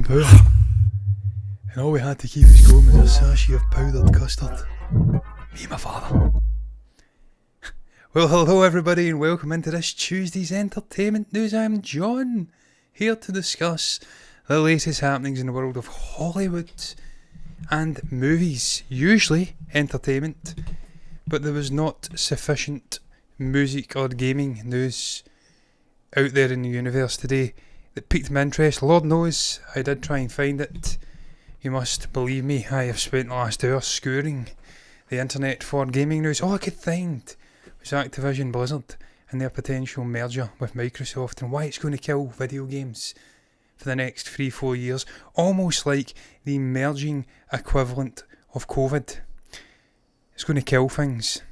and powder. And all we had to keep us going was a sachet of powdered custard. Me and my father. Well, hello everybody and welcome into this Tuesday's entertainment news. I'm John, here to discuss the latest happenings in the world of Hollywood and movies. Usually entertainment, but there was not sufficient music or gaming news out there in the universe today that piqued my interest. Lord knows I did try and find it. You must believe me, I have spent the last hour scouring the internet for gaming news. All I could find was Activision Blizzard and their potential merger with Microsoft and why it's going to kill video games for the next 3-4 years, almost like the merging equivalent of COVID. It's going to kill things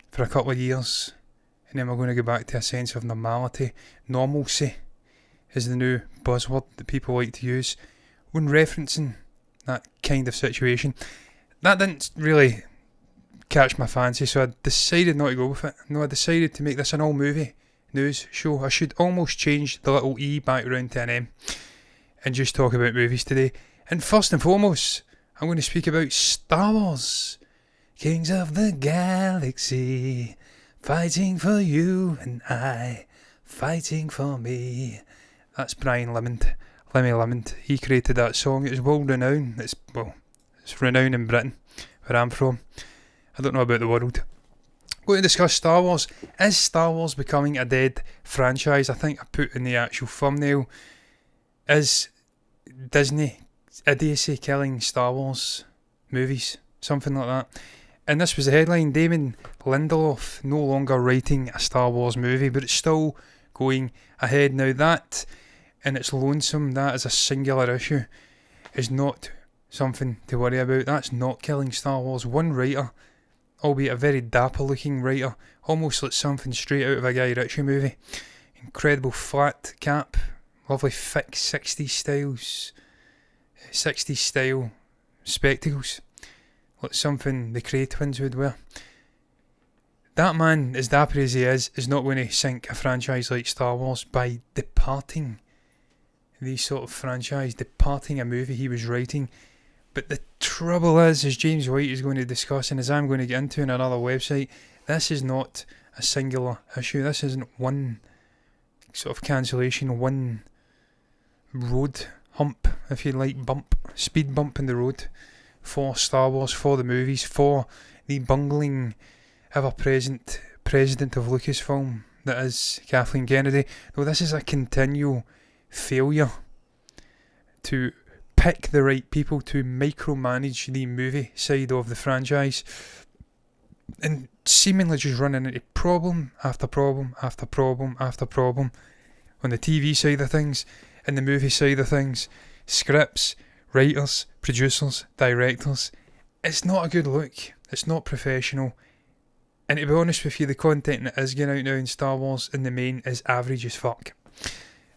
for a couple of years, and then we're going to go back to a sense of normality. Normalcy is the new buzzword that people like to use when referencing that kind of situation. That didn't really catch my fancy, so I decided not to go with it. No, I decided to make this an all-movie news show. I should almost change the little E back around to an M and just talk about movies today. And first and foremost, I'm going to speak about Star Wars. Kings of the Galaxy, fighting for you and I, fighting for me. That's Brian Lemond. He created that song. It was world renowned. It's renowned in Britain, where I'm from. I don't know about the world. I'm going to discuss Star Wars. Is Star Wars becoming a dead franchise? I think I put in the actual thumbnail. Is Disney idiocy killing Star Wars movies? Something like that. And this was the headline. Damon Lindelof no longer writing a Star Wars movie, but it's still going ahead. Now that, and it's lonesome, that is a singular issue, is not something to worry about. That's not killing Star Wars. One writer, albeit a very dapper looking writer, almost like something straight out of a Guy Ritchie movie. Incredible flat cap, lovely thick 60s style spectacles, like something the Cray twins would wear. That man, as dapper as he is not going to sink a franchise like Star Wars by departing the sort of franchise, departing a movie he was writing. But the trouble is, as James White is going to discuss, and as I'm going to get into in another website, this is not a singular issue. This isn't one sort of cancellation, one road hump, if you like, speed bump in the road for Star Wars, for the movies, for the bungling, ever-present president of Lucasfilm that is Kathleen Kennedy. No, this is a continual failure to pick the right people to micromanage the movie side of the franchise, and seemingly just running into problem after problem after problem after problem on the TV side of things and the movie side of things. Scripts, writers, producers, directors. It's not a good look. It's not professional. And to be honest with you, the content that is going out now in Star Wars in the main is average as fuck.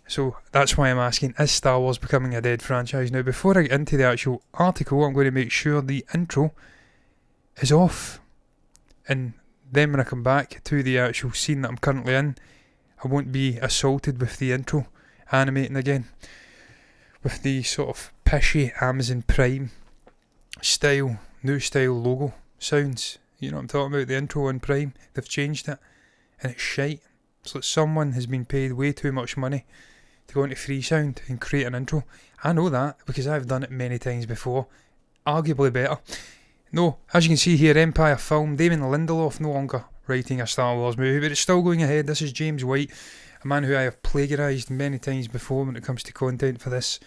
So that's why I'm asking, is Star Wars becoming a dead franchise? Now, before I get into the actual article, I'm going to make sure the intro is off. And then when I come back to the actual scene that I'm currently in, I won't be assaulted with the intro animating again, with the sort of pishy Amazon Prime style, new style logo sounds. You know what I'm talking about, the intro on Prime. They've changed it, and it's shite. It's like someone has been paid way too much money to go into Freesound and create an intro. I know that because I've done it many times before, arguably better. No, as you can see here, Empire Film, Damon Lindelof no longer writing a Star Wars movie, but it's still going ahead. This is James White, a man who I have plagiarised many times before when it comes to content for this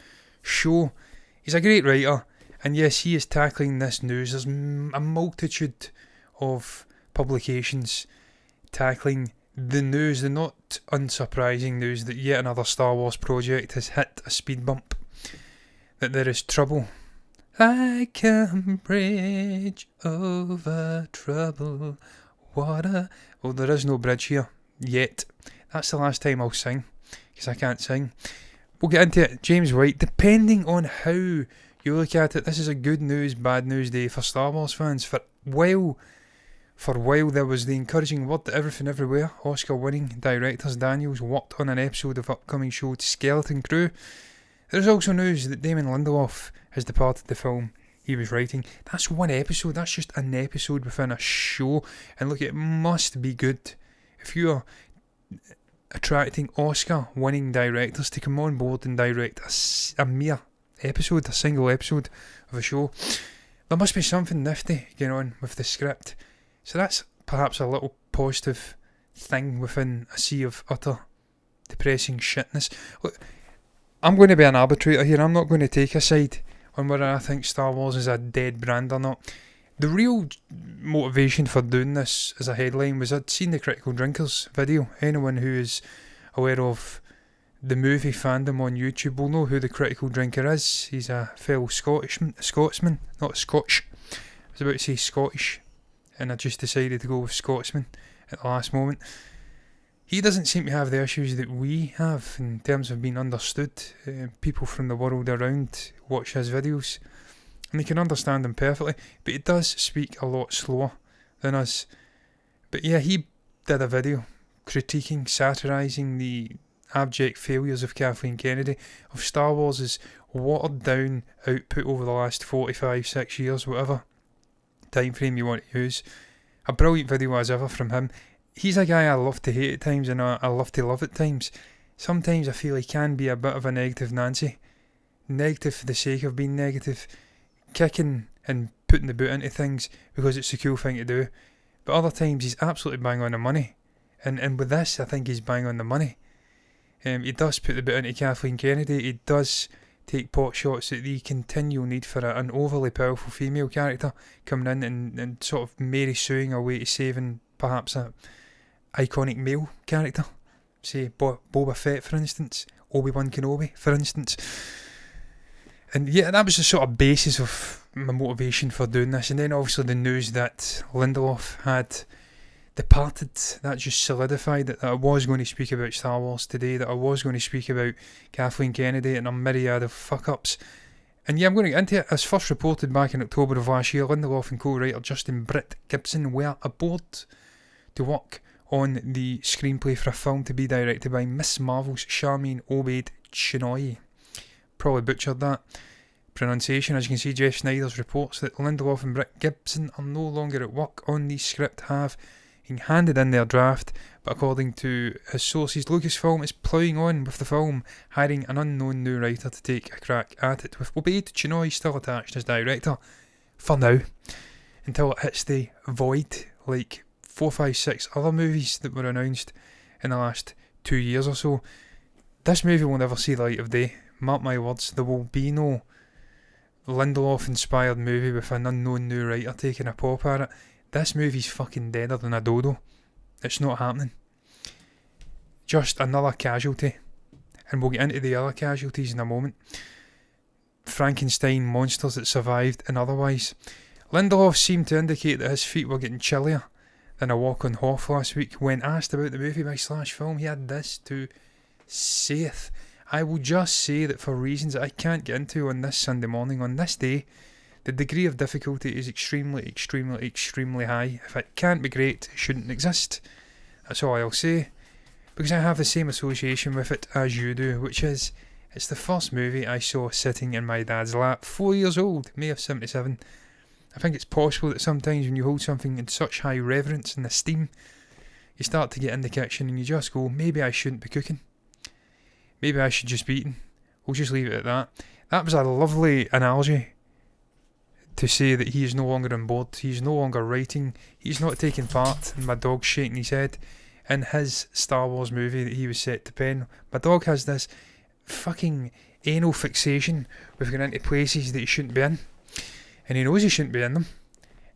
show. He's a great writer, and yes, he is tackling this news. There's a multitude of publications tackling the news, the not unsurprising news that yet another Star Wars project has hit a speed bump, that there is trouble. Like a bridge over troubled water. Well, there is no bridge here yet. That's the last time I'll sing, because I can't sing. We'll get into it. James White, depending on how you look at it, this is a good news, bad news day for Star Wars fans. For a while there was the encouraging word that Everything Everywhere Oscar-winning directors Daniels worked on an episode of upcoming show Skeleton Crew. There's also news that Damon Lindelof has departed the film he was writing. That's one episode, that's just an episode within a show, and look, it must be good. If you're attracting Oscar-winning directors to come on board and direct a mere episode, a single episode of a show, there must be something nifty going on with the script. So that's perhaps a little positive thing within a sea of utter depressing shitness. Look, I'm going to be an arbitrator here. I'm not going to take a side on whether I think Star Wars is a dead brand or not. The real motivation for doing this as a headline was I'd seen the Critical Drinkers video. Anyone who is aware of the movie fandom on YouTube will know who the Critical Drinker is. He's a fellow Scotsman, not Scotch. I was about to say Scottish, and I just decided to go with Scotsman at the last moment. He doesn't seem to have the issues that we have in terms of being understood. People from the world around watch his videos and they can understand him perfectly, but he does speak a lot slower than us. But yeah, he did a video critiquing, satirising the abject failures of Kathleen Kennedy, of Star Wars' watered down output over the last 45-6 years, whatever time frame you want to use. A brilliant video as ever from him. He's a guy I love to hate at times and I love to love at times. Sometimes I feel he can be a bit of a negative Nancy. Negative for the sake of being negative. Kicking and putting the boot into things because it's a cool thing to do. But other times he's absolutely bang on the money. And with this, I think he's bang on the money. He does put the boot into Kathleen Kennedy. He does take pot shots at the continual need for an overly powerful female character coming in and sort of Mary Sueing her way to saving perhaps a iconic male character. Say Boba Fett, for instance. Obi-Wan Kenobi, for instance. And yeah, that was the sort of basis of my motivation for doing this. And then obviously the news that Lindelof had departed, that just solidified that I was going to speak about Star Wars today, that I was going to speak about Kathleen Kennedy and a myriad of fuck-ups. And yeah, I'm going to get into it. As first reported back in October of last year, Lindelof and co-writer Justin Britt Gibson were aboard to work on the screenplay for a film to be directed by Miss Marvel's Charmaine Obaid-Chinoy. Probably butchered that pronunciation. As you can see, Jeff Snyder's reports that Lindelof and Britt Gibson are no longer at work on the script, have handed in their draft, but according to his sources, Lucasfilm is ploughing on with the film, hiring an unknown new writer to take a crack at it, with Obaid-Chinoy still attached as director, for now, until it hits the void, like 4, 5, 6 other movies that were announced in the last 2 years or so. This movie will never see the light of day. Mark my words, there will be no Lindelof-inspired movie with an unknown new writer taking a pop at it. This movie's fucking deader than a dodo. It's not happening. Just another casualty. And we'll get into the other casualties in a moment. Frankenstein monsters that survived and otherwise. Lindelof seemed to indicate that his feet were getting chillier than a walk on Hoff last week. When asked about the movie by Slash Film, he had this to saith: I will just say that for reasons that I can't get into on this Sunday morning, on this day, the degree of difficulty is extremely, extremely, extremely high. If it can't be great, it shouldn't exist. That's all I'll say. Because I have the same association with it as you do, which is, it's the first movie I saw sitting in my dad's lap, 4 years old, May of 77. I think it's possible that sometimes when you hold something in such high reverence and esteem, you start to get in the kitchen and you just go, maybe I shouldn't be cooking. Maybe I should just be eating. We'll just leave it at that. That was a lovely analogy to say that he is no longer on board, he's no longer writing, he's not taking part, and my dog's shaking his head, in his Star Wars movie that he was set to pen. My dog has this fucking anal fixation with going into places that he shouldn't be in, and he knows he shouldn't be in them,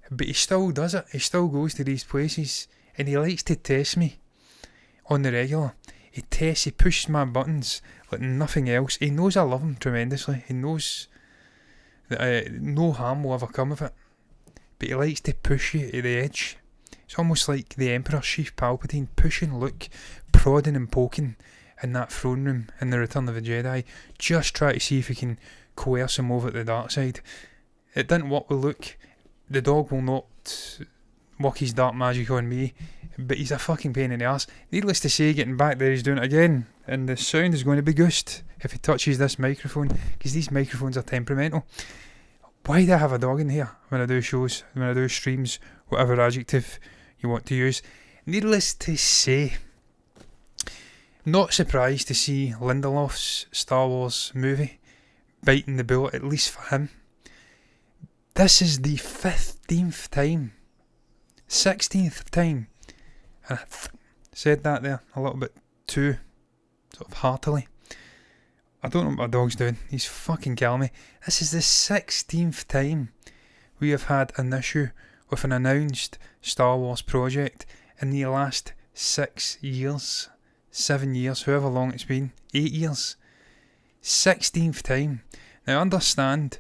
but he still does it. He still goes to these places, and he likes to test me on the regular. He pushes my buttons like nothing else. He knows I love him tremendously. He knows that no harm will ever come of it. But he likes to push you to the edge. It's almost like the Emperor Chief Palpatine pushing Luke, prodding and poking in that throne room in The Return of the Jedi. Just try to see if he can coerce him over to the dark side. It didn't work with Luke. The dog will work his dark magic on me, but he's a fucking pain in the arse. Needless to say, getting back there, he's doing it again, and the sound is going to be goosed if he touches this microphone, because these microphones are temperamental. Why do I have a dog in here when I do shows, when I do streams, whatever adjective you want to use? Needless to say, not surprised to see Lindelof's Star Wars movie biting the bullet, at least for him. This is the 15th time, 16th time, and I said that there a little bit too sort of heartily. I don't know what my dog's doing, he's fucking killing me. This is the 16th time we have had an issue with an announced Star Wars project in the last 6 years, 7 years, however long it's been, 8 years. 16th time. Now understand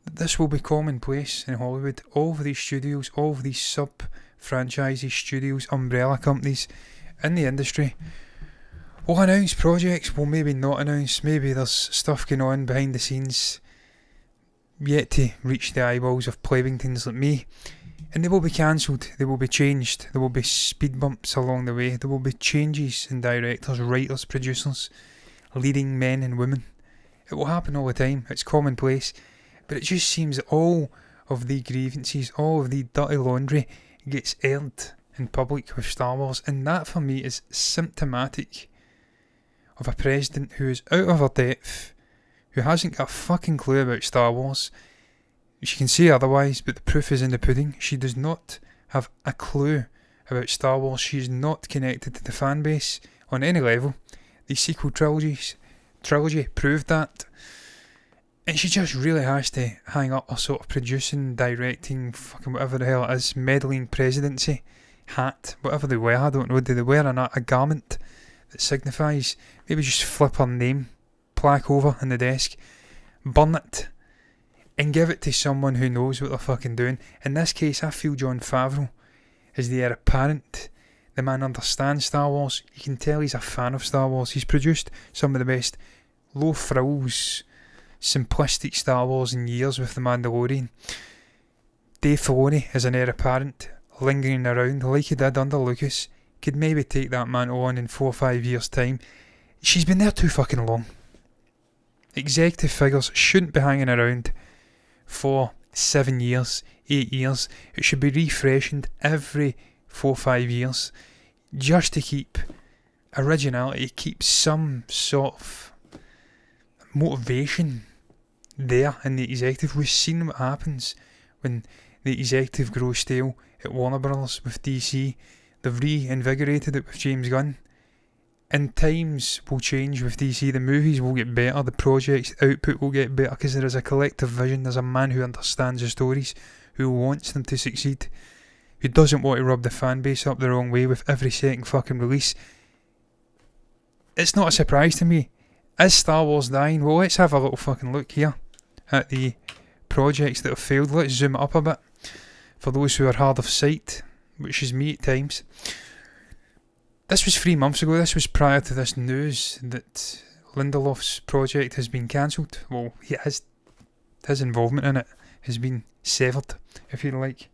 that this will be commonplace in Hollywood. All of these studios, all of these sub-franchises, studios, umbrella companies in the industry will announce projects, will maybe not announce, maybe there's stuff going on behind the scenes yet to reach the eyeballs of plebeians like me, and they will be cancelled, they will be changed, there will be speed bumps along the way, there will be changes in directors, writers, producers, leading men and women. It will happen all the time, it's commonplace, but it just seems that all of the grievances, all of the dirty laundry gets aired in public with Star Wars, and that for me is symptomatic of a president who is out of her depth, who hasn't got a fucking clue about Star Wars. She can say otherwise, but the proof is in the pudding. She does not have a clue about Star Wars. She is not connected to the fan base on any level. The sequel trilogy proved that. And she just really has to hang up her sort of producing, directing, fucking whatever the hell it is, meddling presidency hat, whatever they wear, I don't know. Do they wear a garment that signifies? Maybe just flip her name plaque over in the desk, burn it, and give it to someone who knows what they're fucking doing. In this case, I feel Jon Favreau is the heir apparent. The man understands Star Wars. You can tell he's a fan of Star Wars. He's produced some of the best low frills, simplistic Star Wars in years with The Mandalorian. Dave Filoni is an heir apparent, lingering around like he did under Lucas. Could maybe take that mantle on in 4 or 5 years' time. She's been there too fucking long. Executive figures shouldn't be hanging around for 7 years, 8 years. It should be refreshed every 4 or 5 years, just to keep originality, keep some sort of motivation there in the executive. We've seen what happens when the executive grows stale at Warner Brothers with DC. They've reinvigorated it with James Gunn. And times will change with DC. The movies will get better, the projects, the output will get better, because there is a collective vision. There's a man who understands the stories, who wants them to succeed, who doesn't want to rub the fan base up the wrong way with every second fucking release. It's not a surprise to me. Is Star Wars dying? Well, let's have a little fucking look here at the projects that have failed. Let's zoom it up a bit for those who are hard of sight, which is me at times. This was 3 months ago. This was prior to this news that Lindelof's project has been cancelled. Well, his involvement in it has been severed, if you like.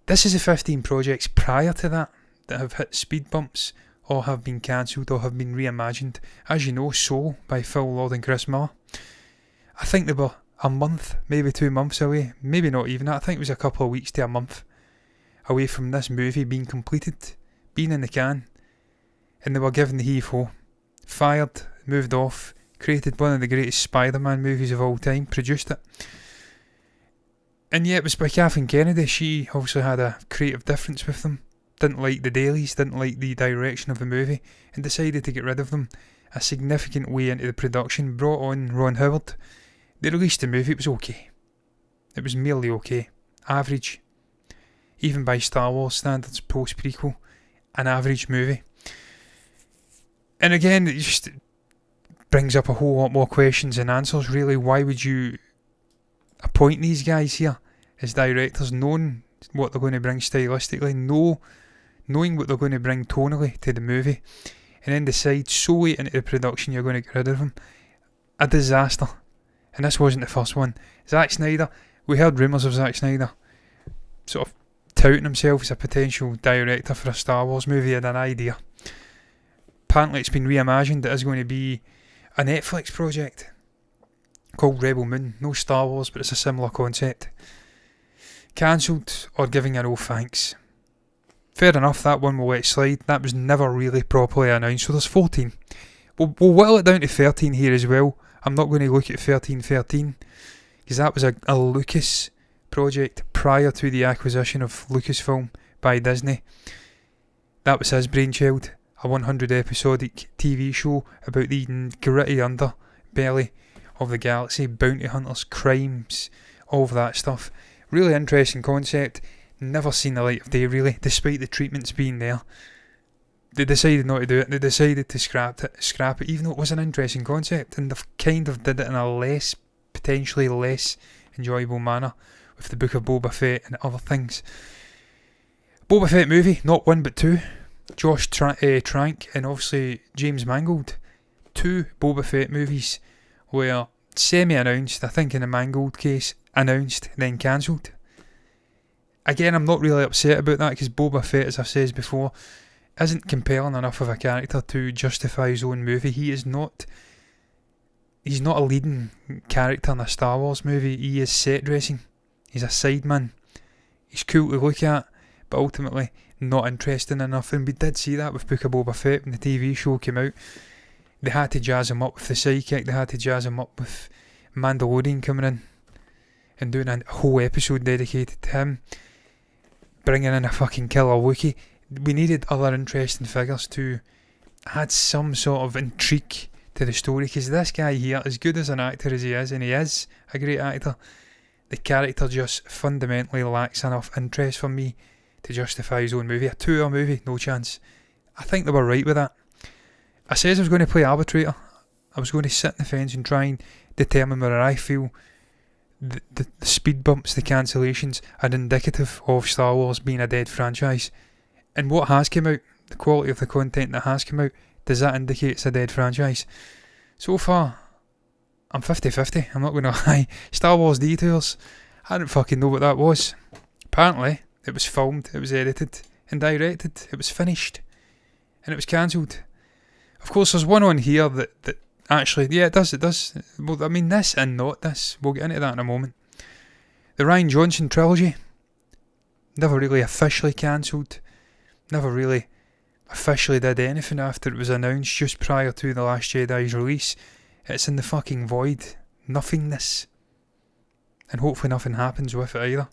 This is the 15 projects prior to that have hit speed bumps, or have been cancelled, or have been reimagined. As you know, Soul by Phil Lord and Chris Miller. I think they were a month, maybe 2 months away, maybe not even that. I think it was a couple of weeks to a month away from this movie being completed, being in the can, and they were given the heave-ho. Fired, moved off, created one of the greatest Spider-Man movies of all time, produced it. And yeah, it was by Kathleen Kennedy. She also had a creative difference with them. Didn't like the dailies, didn't like the direction of the movie, and decided to get rid of them a significant way into the production. Brought on Ron Howard. They released the movie. It was okay. It was merely okay. Average. Even by Star Wars standards, post-prequel, an average movie. And again, it just brings up a whole lot more questions and answers, really. Why would you appoint these guys here as directors, knowing what they're going to bring stylistically, knowing what they're going to bring tonally to the movie, and then decide so late into the production you're going to get rid of them? A disaster. And this wasn't the first one. Zack Snyder, we heard rumours of Zack Snyder sort of touting himself as a potential director for a Star Wars movie. He had an idea. Apparently it's been reimagined. It is going to be a Netflix project called Rebel Moon. No Star Wars, but it's a similar concept. Cancelled or giving a no thanks. Fair enough, that one will let slide. That was never really properly announced, so there's 14. We'll whittle it down to 13 here as well. I'm not going to look at 1313 because that was a Lucas project prior to the acquisition of Lucasfilm by Disney. That was his brainchild, a 100 episodic TV show about the gritty underbelly of the galaxy, bounty hunters, crimes, all of that stuff. Really interesting concept, never seen the light of day really, despite the treatments being there. They decided not to do it, they decided to scrap it, even though it was an interesting concept, and they've kind of did it in a potentially less enjoyable manner with the Book of Boba Fett and other things. Boba Fett movie, not one but two. Josh Trank and obviously James Mangold. 2 Boba Fett movies were semi-announced, I think in the Mangold case, announced, then cancelled. Again, I'm not really upset about that because Boba Fett, as I've said before, isn't compelling enough of a character to justify his own movie. He's not a leading character in a Star Wars movie. He is set dressing. He's a sideman. He's cool to look at, but ultimately not interesting enough. And we did see that with Book of Boba Fett when the TV show came out. They had to jazz him up with the sidekick. They had to jazz him up with Mandalorian coming in and doing a whole episode dedicated to him. Bringing in a fucking killer Wookiee. We needed other interesting figures to add some sort of intrigue to the story, because this guy here, as good as an actor as he is, and he is a great actor, the character just fundamentally lacks enough interest for me to justify his own movie. A 2-hour movie, no chance. I think they were right with that. I says I was going to play arbitrator. I was going to sit in the fence and try and determine whether I feel the speed bumps, the cancellations, are indicative of Star Wars being a dead franchise. And what has come out, the quality of the content that has come out, does that indicate it's a dead franchise? So far, I'm 50-50, I'm not going to lie. Star Wars Detours, I didn't fucking know what that was. Apparently, it was filmed, it was edited and directed, it was finished, and it was cancelled. Of course, there's one on here that actually, yeah, it does. Well, I mean, this and not this, we'll get into that in a moment. The Rian Johnson trilogy, never really officially cancelled. Never really officially did anything after it was announced, just prior to The Last Jedi's release. It's in the fucking void. Nothingness. And hopefully nothing happens with it either.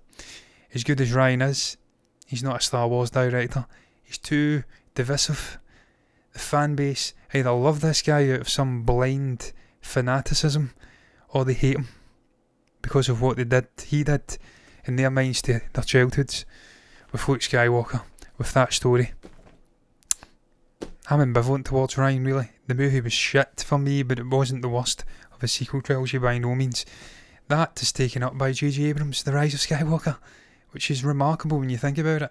As good as Ryan is, he's not a Star Wars director. He's too divisive. The fan base either love this guy out of some blind fanaticism, or they hate him because of what he did in their minds to their childhoods with Luke Skywalker. With that story, I'm ambivalent towards Ryan, really. The movie was shit for me, but it wasn't the worst of a sequel trilogy by no means. That is taken up by J.J. Abrams' The Rise of Skywalker, which is remarkable when you think about it.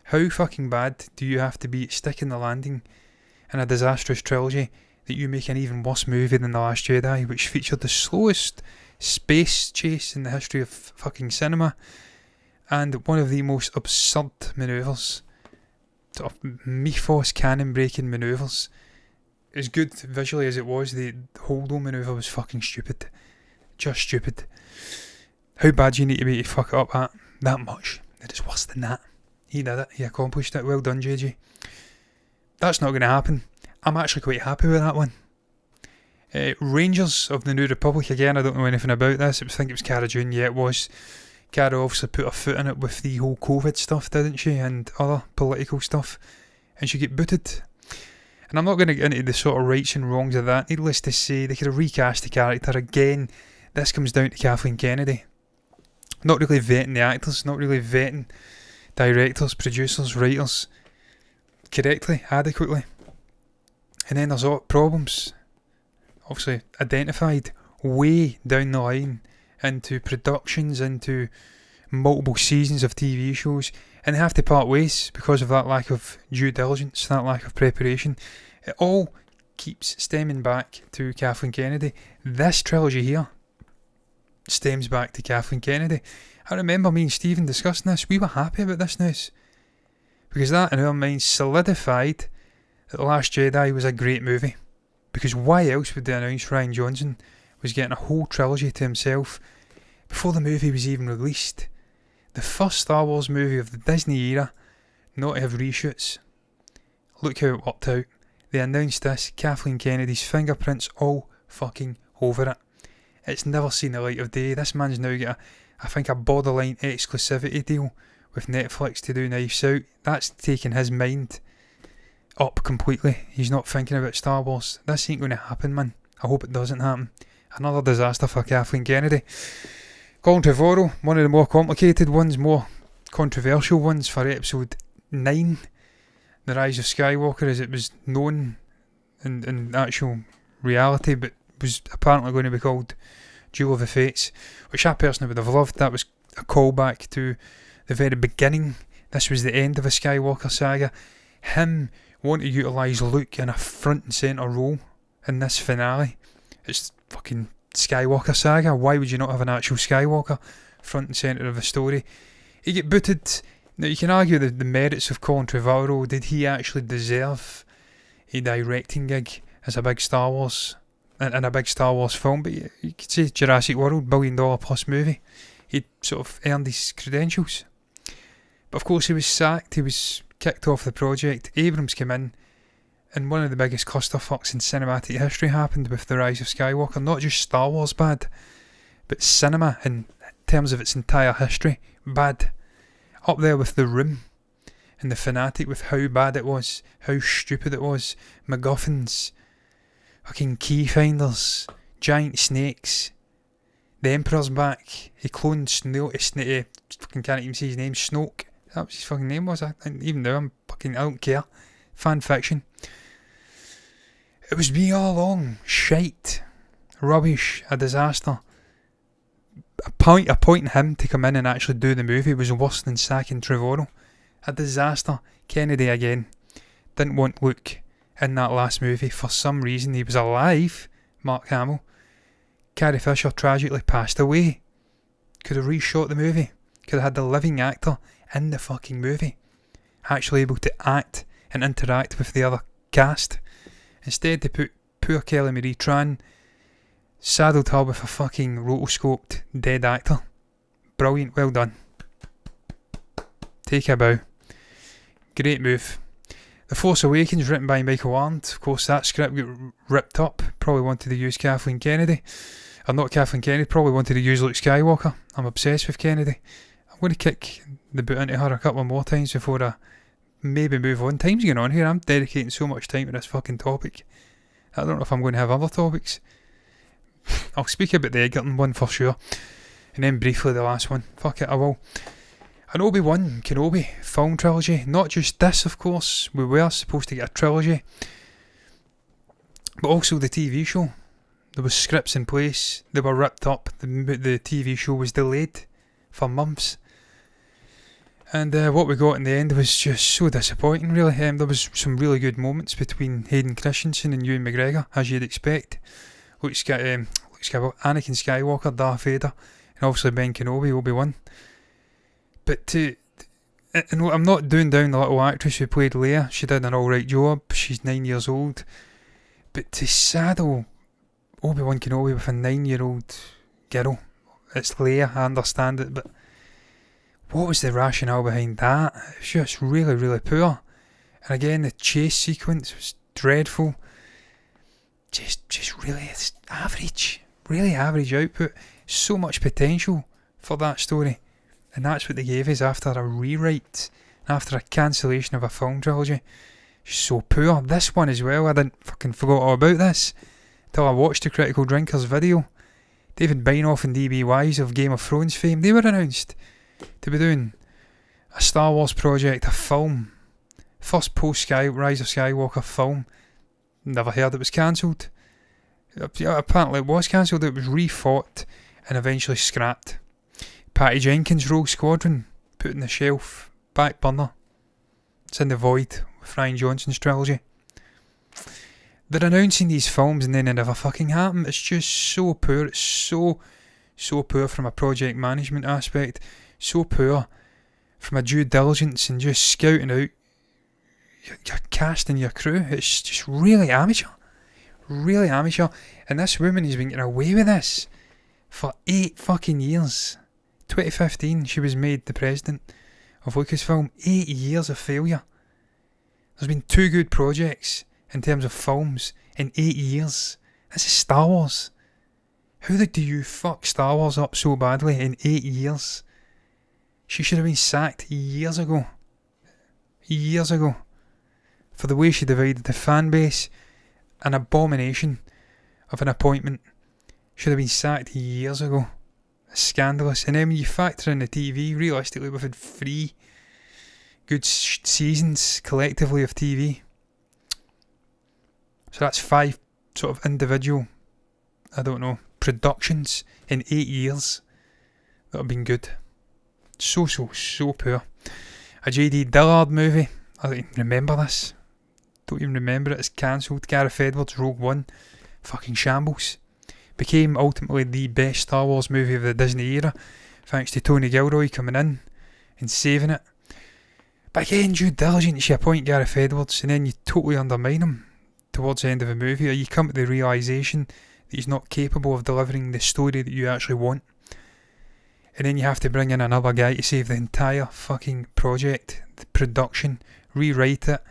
How fucking bad do you have to be sticking the landing in a disastrous trilogy that you make an even worse movie than The Last Jedi, which featured the slowest space chase in the history of fucking cinema, and one of the most absurd manoeuvres, sort of mythos canon breaking manoeuvres. As good visually as it was, the Holdo manoeuvre was fucking stupid. Just stupid. How bad do you need to be to fuck it up that much? It is worse than that. He did it, he accomplished it. Well done, JJ. That's not going to happen. I'm actually quite happy with that one. Rangers of the New Republic, again, I don't know anything about this. I think it was Cara Dune. Yeah, it was. Cara obviously put her foot in it with the whole COVID stuff, didn't she, and other political stuff, and she got booted. And I'm not going to get into the sort of rights and wrongs of that. Needless to say, they could have recast the character again. This comes down to Kathleen Kennedy. Not really vetting the actors, not really vetting directors, producers, writers correctly, adequately. And then there's problems, obviously identified way down the line, into productions, into multiple seasons of TV shows, and they have to part ways because of that lack of due diligence, that lack of preparation. It all keeps stemming back to Kathleen Kennedy. This trilogy here stems back to Kathleen Kennedy. I remember me and Stephen discussing this. We were happy about this news. Because that, in our minds, solidified that The Last Jedi was a great movie. Because why else would they announce Rian Johnson was getting a whole trilogy to himself before the movie was even released? The first Star Wars movie of the Disney era not to have reshoots. Look how it worked out. They announced this, Kathleen Kennedy's fingerprints all fucking over it. It's never seen the light of day. This man's now got a borderline exclusivity deal with Netflix to do Knives Out. That's taken his mind up completely. He's not thinking about Star Wars. This ain't going to happen, man. I hope it doesn't happen. Another disaster for Kathleen Kennedy. Colin Trevorrow, one of the more complicated ones, more controversial ones for episode 9. The Rise of Skywalker, as it was known in actual reality, but was apparently going to be called Duel of the Fates, which I personally would have loved. That was a callback to the very beginning. This was the end of a Skywalker saga. Him wanting to utilise Luke in a front and centre role in this finale. It's fucking Skywalker saga. Why would you not have an actual Skywalker front and centre of the story? He get booted. Now you can argue the merits of Colin Trevorrow. Did he actually deserve a directing gig as a big Star Wars in a big Star Wars film? But you could say Jurassic World, $1 billion plus movie. He sort of earned his credentials. But of course he was sacked. He was kicked off the project. Abrams came in, and one of the biggest clusterfucks in cinematic history happened with The Rise of Skywalker. Not just Star Wars bad, but cinema in terms of its entire history bad. Up there with The Room and The Fanatic with how bad it was, how stupid it was. MacGuffins, fucking key finders, giant snakes. The Emperor's back. He cloned fucking can't even say his name. Snoke. That was his fucking name, was it? Even now, I don't care. Fan fiction. It was me all along. Shite. Rubbish. A disaster. Appointing him to come in and actually do the movie was worse than sacking Trevorrow. A disaster. Kennedy again. Didn't want Luke in that last movie. For some reason, he was alive. Mark Hamill. Carrie Fisher tragically passed away. Could have reshot the movie. Could have had the living actor in the fucking movie actually able to act and interact with the other cast. Instead they put poor Kelly Marie Tran, saddled her with a fucking rotoscoped dead actor. Brilliant, well done. Take a bow. Great move. The Force Awakens, written by Michael Arndt. Of course that script got ripped up. Probably wanted to use Kathleen Kennedy. Or not Kathleen Kennedy, probably wanted to use Luke Skywalker. I'm obsessed with Kennedy. I'm going to kick the boot into her a couple more times before I maybe move on. Time's going on here. I'm dedicating so much time to this fucking topic. I don't know if I'm going to have other topics. I'll speak about the Egerton one for sure. And then briefly the last one. Fuck it, I will. An Obi-Wan Kenobi film trilogy. Not just this, of course. We were supposed to get a trilogy. But also the TV show. There was scripts in place. They were ripped up. The TV show was delayed for months. And what we got in the end was just so disappointing, really. There was some really good moments between Hayden Christensen and Ewan McGregor, as you'd expect. Anakin Skywalker, Darth Vader, and obviously Ben Kenobi, Obi-Wan. But and I'm not doing down the little actress who played Leia. She did an alright job. She's 9 years old. But to saddle Obi-Wan Kenobi with a 9-year-old girl, it's Leia, I understand it, but what was the rationale behind that? It was just really, really poor. And again, the chase sequence was dreadful. Just really average. Really average output. So much potential for that story. And that's what they gave us after a rewrite. After a cancellation of a film trilogy. So poor. This one as well, I didn't fucking forgot all about this until I watched the Critical Drinkers video. David Beinoff and DB Wise of Game of Thrones fame, they were announced to be doing a Star Wars project, a film. First post-Rise of Skywalker film. Never heard it was cancelled. Apparently it was cancelled, it was refought and eventually scrapped. Patty Jenkins' Rogue Squadron, put in the shelf, back burner. It's in the void with Rian Johnson's trilogy. They're announcing these films and then they never fucking happen. It's just so poor, it's so so poor from a project management aspect, so poor from a due diligence and just scouting out your cast and your crew. It's just really amateur. Really amateur. And this woman has been getting away with this for 8 fucking years. 2015 she was made the president of Lucasfilm. 8 years of failure. There's been 2 good projects in terms of films in 8 years. This is Star Wars. How do you fuck Star Wars up so badly in 8 years? She should have been sacked years ago. Years ago. For the way she divided the fan base. An abomination of an appointment. Should have been sacked years ago. It's scandalous. And then when you factor in the TV, realistically we've had 3 good seasons collectively of TV. So that's 5 sort of individual, I don't know, productions in 8 years that have been good. So poor. A J.D. Dillard movie. I don't even remember this. Don't even remember it. It's cancelled. Gareth Edwards, Rogue One. Fucking shambles. Became ultimately the best Star Wars movie of the Disney era, thanks to Tony Gilroy coming in and saving it. But again, due diligence, you appoint Gareth Edwards and then you totally undermine him towards the end of the movie, or you come to the realisation that he's not capable of delivering the story that you actually want. And then you have to bring in another guy to save the entire fucking project, the production, rewrite it,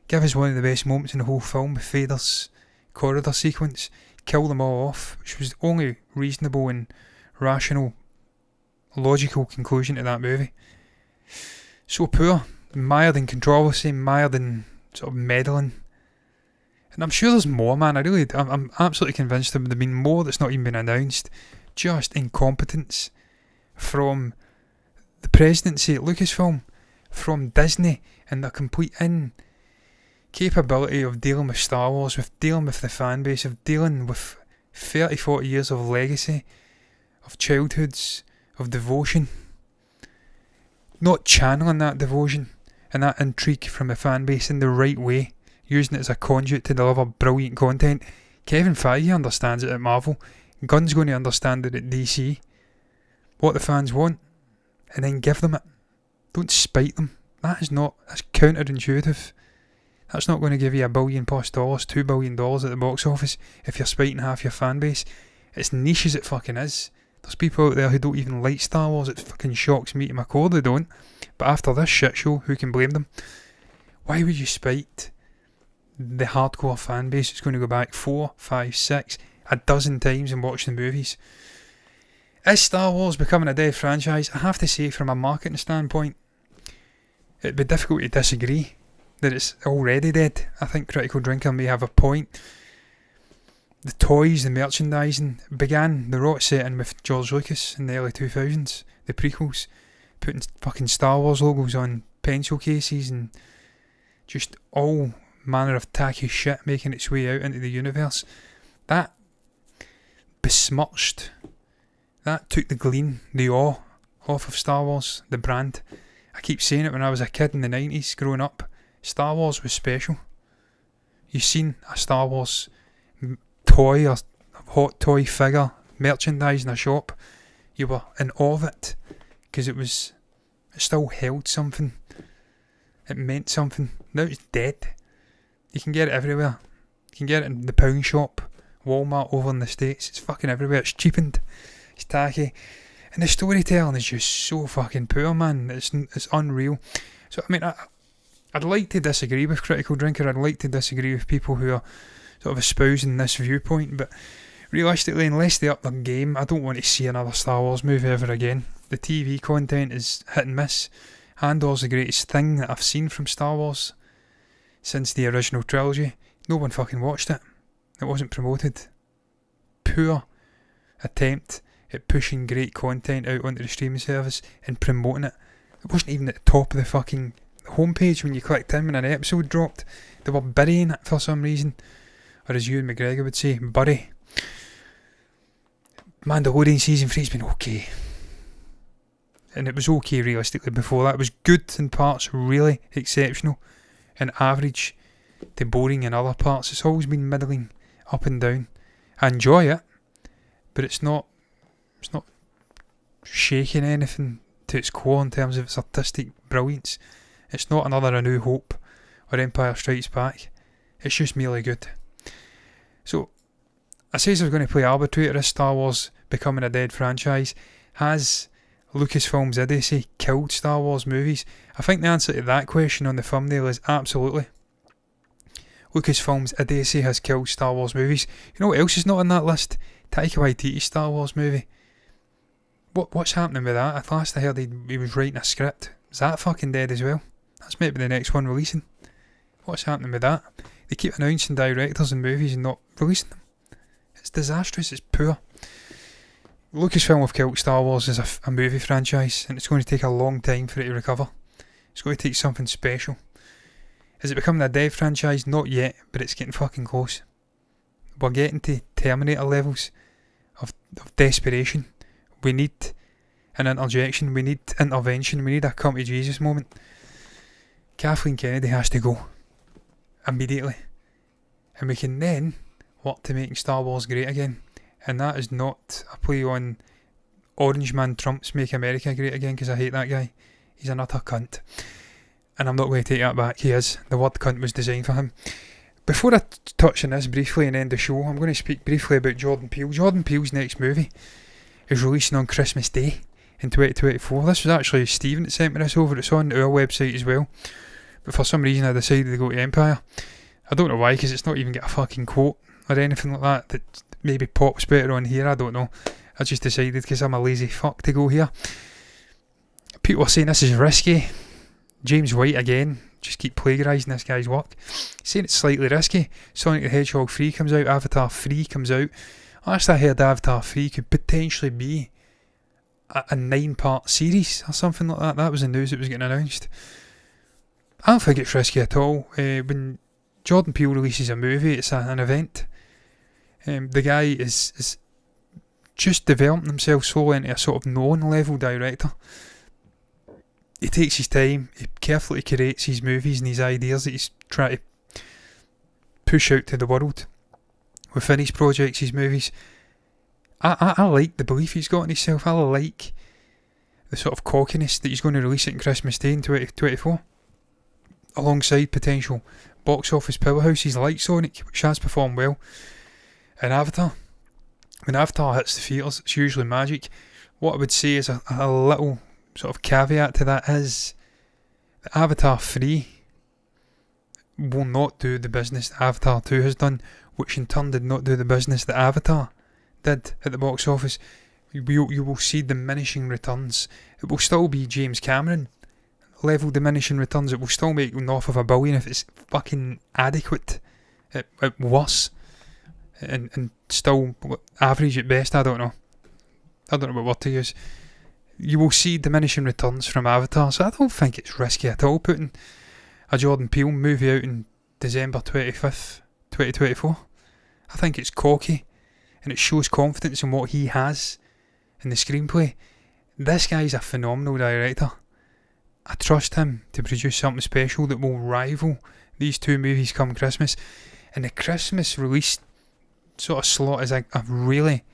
give us one of the best moments in the whole film with Vader's corridor sequence, kill them all off, which was the only reasonable and rational, logical conclusion to that movie. So poor, mired in controversy, mired in sort of meddling. And I'm sure there's more, man. I'm absolutely convinced there would have been more that's not even been announced. Just incompetence from the presidency at Lucasfilm, from Disney, and the complete incapability of dealing with Star Wars, with dealing with the fan base, of dealing with 30-40 years of legacy, of childhoods, of devotion. Not channeling that devotion and that intrigue from the fan base in the right way, using it as a conduit to deliver brilliant content. Kevin Feige understands it at Marvel. Gunn's going to understand it at DC. What the fans want, and then give them it. Don't spite them. That's counterintuitive. That's not going to give you $1 billion+, $2 billion at the box office if you're spiting half your fan base. It's niche as it fucking is. There's people out there who don't even like Star Wars. It fucking shocks me to my core they don't. But after this shit show, who can blame them? Why would you spite the hardcore fan base that's going to go back 4, 5, 6, a dozen times and watch the movies? Is Star Wars becoming a dead franchise? I have to say, from a marketing standpoint, it'd be difficult to disagree that it's already dead. I think Critical Drinker may have a point. The toys, the merchandising began the rot setting with George Lucas in the early 2000s, the prequels, putting fucking Star Wars logos on pencil cases and just all manner of tacky shit making its way out into the universe. That besmirched, that took the gleam, the awe off of Star Wars, the brand. I keep saying it, when I was a kid in the 90s growing up, Star Wars was special. You seen a Star Wars toy or hot toy figure merchandise in a shop, you were in awe of it because it still held something. It meant something. Now it's dead. You can get it everywhere. You can get it in the pound shop, Walmart over in the States. It's fucking everywhere. It's cheapened. It's tacky. And the storytelling is just so fucking poor, man. It's unreal. So, I mean, I'd like to disagree with Critical Drinker. I'd like to disagree with people who are sort of espousing this viewpoint. But realistically, unless they up their game, I don't want to see another Star Wars movie ever again. The TV content is hit and miss. Andor's the greatest thing that I've seen from Star Wars since the original trilogy. No one fucking watched it. It wasn't promoted. Poor attempt at pushing great content out onto the streaming service and promoting it. It wasn't even at the top of the fucking homepage when you clicked in when an episode dropped. They were burying it for some reason. Or as Ewan McGregor would say, bury. Mandalorian Season 3's been okay. And it was okay realistically before that. It was good in parts, really exceptional, and average to boring in other parts. It's always been middling, up and down. I enjoy it, but it's not It's not shaking anything to its core in terms of its artistic brilliance. It's not another A New Hope or Empire Strikes Back. It's just merely good. So, I says I was going to play arbitrator as Star Wars becoming a dead franchise. Has Lucasfilm's idiocy killed Star Wars movies? I think the answer to that question on the thumbnail is absolutely. Lucasfilm's idiocy has killed Star Wars movies. You know what else is not on that list? Taika Waititi's Star Wars movie. What's happening with that? At last I heard he was writing a script. Is that fucking dead as well? That's maybe the next one releasing. What's happening with that? They keep announcing directors and movies and not releasing them. It's disastrous, it's poor. Lucasfilm have killed Star Wars as a movie franchise, and it's going to take a long time for it to recover. It's going to take something special. Is it becoming a dead franchise? Not yet, but it's getting fucking close. We're getting to Terminator levels of desperation. We need an interjection, we need intervention, we need a come to Jesus moment. Kathleen Kennedy has to go. Immediately. And we can then work to making Star Wars great again. And that is not a play on Orange Man Trump's Make America Great Again, because I hate that guy. He's an utter cunt. And I'm not going to take that back. He is. The word cunt was designed for him. Before I touch on this briefly and end the show, I'm going to speak briefly about Jordan Peele. Jordan Peele's next movie is releasing on Christmas Day in 2024. This was actually Stephen that sent me this over. It's on our website as well. But for some reason I decided to go to Empire. I don't know why, because it's not even got a fucking quote or anything like that maybe pops better on here. I don't know. I just decided because I'm a lazy fuck to go here. People are saying this is risky. James White again, just keep plagiarising this guy's work. Saying it's slightly risky. Sonic the Hedgehog 3 comes out, Avatar 3 comes out. Last I heard, Avatar 3 could potentially be a 9-part series or something like that. That was the news that was getting announced. I don't think it's risky at all. When Jordan Peele releases a movie, it's an event. The guy is just developing himself slowly into a sort of known level director. He takes his time, he carefully curates his movies and his ideas that he's trying to push out to the world. Within his projects, his movies, I like the belief he's got in himself. I like the sort of cockiness that he's going to release it on Christmas Day in 2024. Alongside potential box office powerhouses like Sonic, which has performed well, and Avatar. When Avatar hits the theatres, it's usually magic. What I would say is a little sort of caveat to that is that Avatar 3 will not do the business that Avatar 2 has done, which in turn did not do the business that Avatar did at the box office. You will see diminishing returns. It will still be James Cameron level diminishing returns. It will still make north of $1 billion if it's fucking adequate at worst, and still average at best. I don't know what word to use. You will see diminishing returns from Avatar, so I don't think it's risky at all putting a Jordan Peele movie out in December 25th, 2024. I think it's cocky and it shows confidence in what he has in the screenplay. This guy's a phenomenal director. I trust him to produce something special that will rival these two movies come Christmas. And the Christmas release sort of slot is a really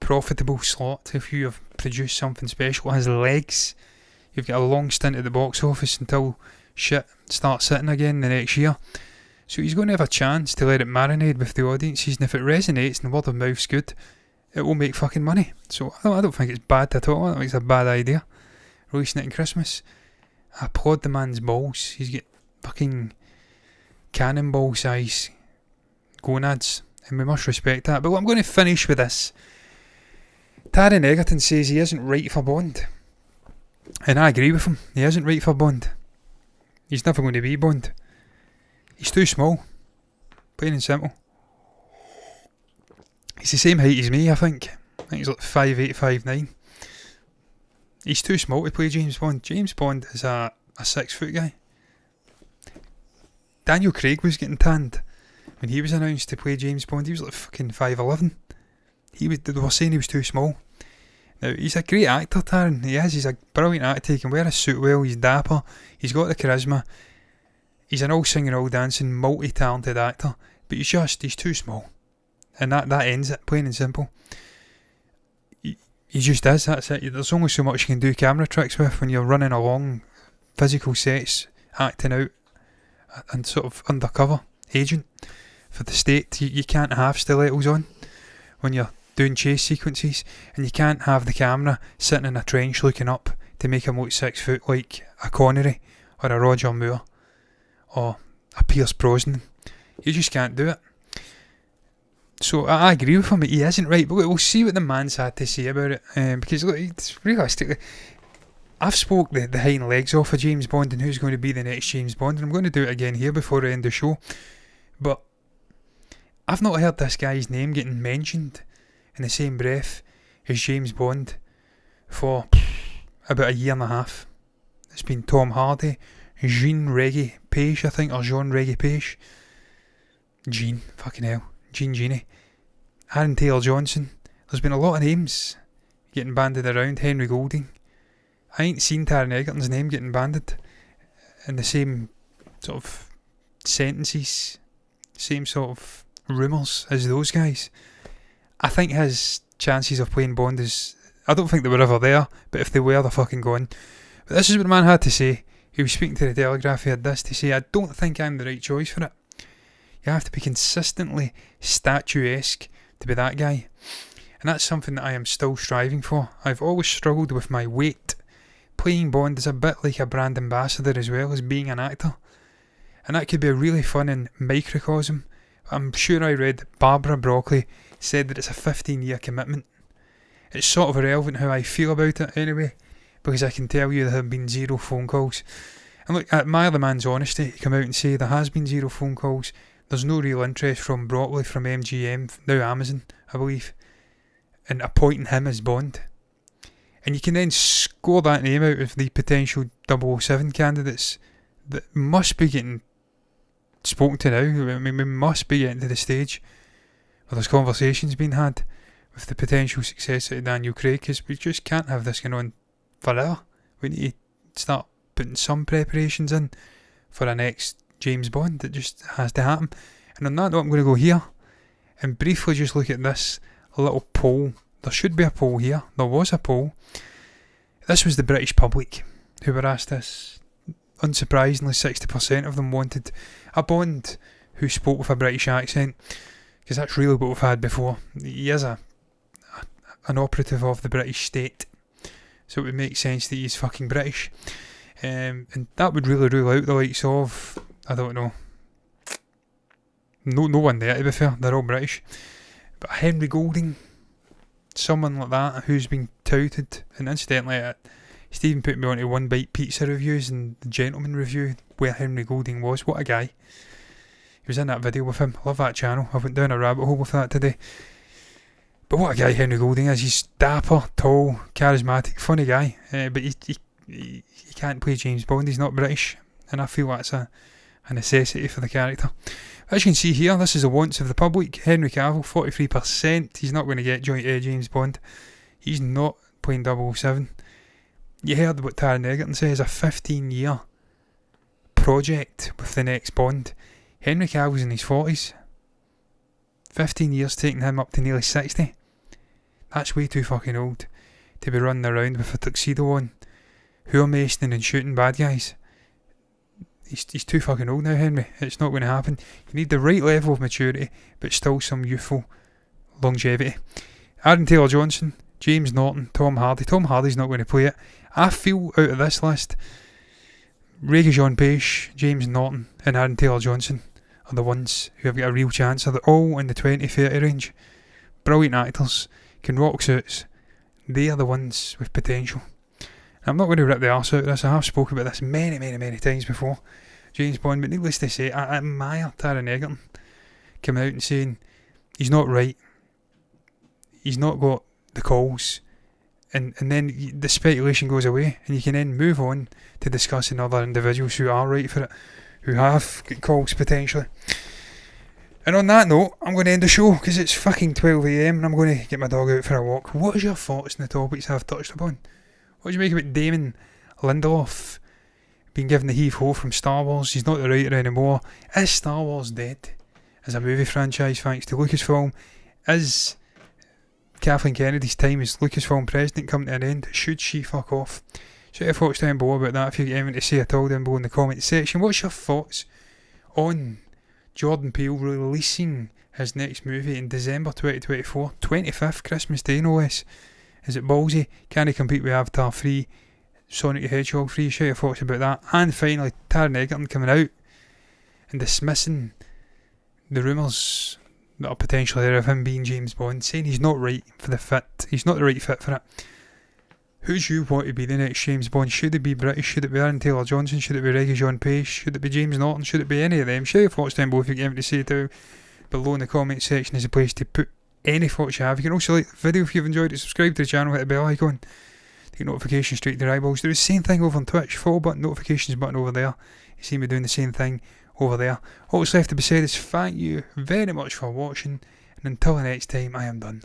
profitable slot if you have produced something special. It has legs. You've got a long stint at the box office until shit starts sitting again the next year. So he's going to have a chance to let it marinate with the audiences, and if it resonates and word of mouth's good, it will make fucking money. So I don't think it's bad at all. I don't think it's a bad idea releasing it in Christmas. I applaud the man's balls. He's got fucking cannonball size gonads, and we must respect that. But I'm going to finish with this. Taron Egerton says he isn't right for Bond, and I agree with him. He isn't right for Bond. He's never going to be Bond. He's too small, plain and simple. He's the same height as me, I think. I think he's like 5'8", 5'9". He's too small to play James Bond. James Bond is a 6 foot guy. Daniel Craig was getting tanned when he was announced to play James Bond. He was like fucking 5'11". They were saying he was too small. Now, he's a great actor, Taron. He is. He's a brilliant actor. He can wear a suit well. He's dapper. He's got the charisma. He's an all singing, all dancing, multi-talented actor. But he's too small. And that ends it, plain and simple. He just is, that's it. There's only so much you can do camera tricks with when you're running along physical sets, acting out and sort of undercover agent for the state. You can't have stilettos on when you're doing chase sequences, and you can't have the camera sitting in a trench looking up to make him look 6 foot like a Connery or a Roger Moore or a Pierce Brosnan. You just can't do it. So I agree with him, he isn't right, but we'll see what the man's had to say about it, because look, it's realistically, I've spoke the hind legs off of James Bond and who's going to be the next James Bond, and I'm going to do it again here before I end the show, but I've not heard this guy's name getting mentioned in the same breath as James Bond for about a year and a half. It's been Tom Hardy, Jean Reggie Page, I think, or Jean Reggie Page. Jean, fucking hell. Genie, Aaron Taylor Johnson. There's been a lot of names getting banded around. Henry Golding. I ain't seen Taron Egerton's name getting banded in the same sort of sentences, same sort of rumours as those guys. I think his chances of playing Bond is, I don't think they were ever there, but if they were, they're fucking gone. But this is what the man had to say. He was speaking to the Telegraph. He had this to say: I don't think I'm the right choice for it. You have to be consistently statuesque to be that guy. And that's something that I am still striving for. I've always struggled with my weight. Playing Bond is a bit like a brand ambassador as well as being an actor. And that could be a really fun in microcosm. I'm sure I read Barbara Broccoli said that it's a 15-year commitment. It's sort of irrelevant how I feel about it anyway, because I can tell you there have been 0 phone calls. And look, I admire the man's honesty to come out and say there has been 0 phone calls. There's no real interest from Broccoli, from MGM, now Amazon, I believe, in appointing him as Bond. And you can then score that name out of the potential 007 candidates that must be getting spoken to now. I mean, we must be getting to the stage where there's conversations being had with the potential successor to Daniel Craig, because we just can't have this going on forever. We need to start putting some preparations in for a next James Bond. It just has to happen. And on that note, I'm going to go here and briefly just look at this little poll. There should be a poll here. There was a poll. This was the British public who were asked this. Unsurprisingly, 60% of them wanted a Bond who spoke with a British accent, because that's really what we've had before. He is an operative of the British state, so it would make sense that he's fucking British. And that would really rule out the likes of, I don't know, no one there to be fair, they're all British. But Henry Golding, someone like that who's been touted, and incidentally Stephen put me onto One Bite Pizza reviews and the Gentleman review where Henry Golding was. What a guy. He was in that video with him. Love that channel. I went down a rabbit hole with that today. But what a guy Henry Golding is. He's dapper, tall, charismatic, funny guy. But he can't play James Bond. He's not British. And I feel that's a necessity for the character. As you can see here, this is the wants of the public. Henry Cavill, 43%. He's not going to get James Bond. He's not playing 007. You heard what Taron Egerton says, a 15-year project with the next Bond. Henry Cavill's in his 40s. 15 years taking him up to nearly 60. That's way too fucking old to be running around with a tuxedo on, whoremasoning and shooting bad guys. He's too fucking old now, Henry. It's not going to happen. You need the right level of maturity, but still some youthful longevity. Aaron Taylor Johnson, James Norton, Tom Hardy. Tom Hardy's not going to play it. I feel out of this list, Regé-Jean Page, James Norton and Aaron Taylor Johnson are the ones who have got a real chance. They're all in the 20-30 range. Brilliant actors, can rock suits. They are the ones with potential. I'm not going to rip the arse out of this. I have spoken about this many times before, James Bond, but needless to say, I admire Taron Egerton coming out and saying he's not right, he's not got the calls, and then the speculation goes away, and you can then move on to discussing other individuals who are right for it, who have got calls potentially. And on that note, I'm going to end the show because it's fucking 12 AM and I'm going to get my dog out for a walk. What is your thoughts on the topics I've touched upon? What do you make about Damon Lindelof being given the heave-ho from Star Wars? He's not the writer anymore. Is Star Wars dead as a movie franchise thanks to Lucasfilm? Is Kathleen Kennedy's time as Lucasfilm president come to an end. Should she fuck off? Shout your thoughts down below about that if you get anything to say at all down below in the comment section. What's your thoughts on Jordan Peele releasing his next movie in December 2024, 25th, Christmas Day no less? Is it ballsy? Can he compete with Avatar 3, Sonic the Hedgehog 3? Shout your thoughts about that. And finally, Taron Egerton coming out and dismissing the rumours that are potentially there of him being James Bond, saying he's not right for the fit. He's not the right fit for it. Who do you want to be the next James Bond? Should it be British? Should it be Aaron Taylor-Johnson? Should it be Regé-Jean Page? Should it be James Norton? Should it be any of them? Share your thoughts down below if you get anything to say down below in the comment section. Is a place to put any thoughts you have. You can also like the video if you've enjoyed it, subscribe to the channel, hit the bell icon to get notifications straight to your eyeballs. Do the same thing over on Twitch, follow button, notifications button over there. You see me doing the same thing over there. All that's left to be said is thank you very much for watching, and until the next time, I am done.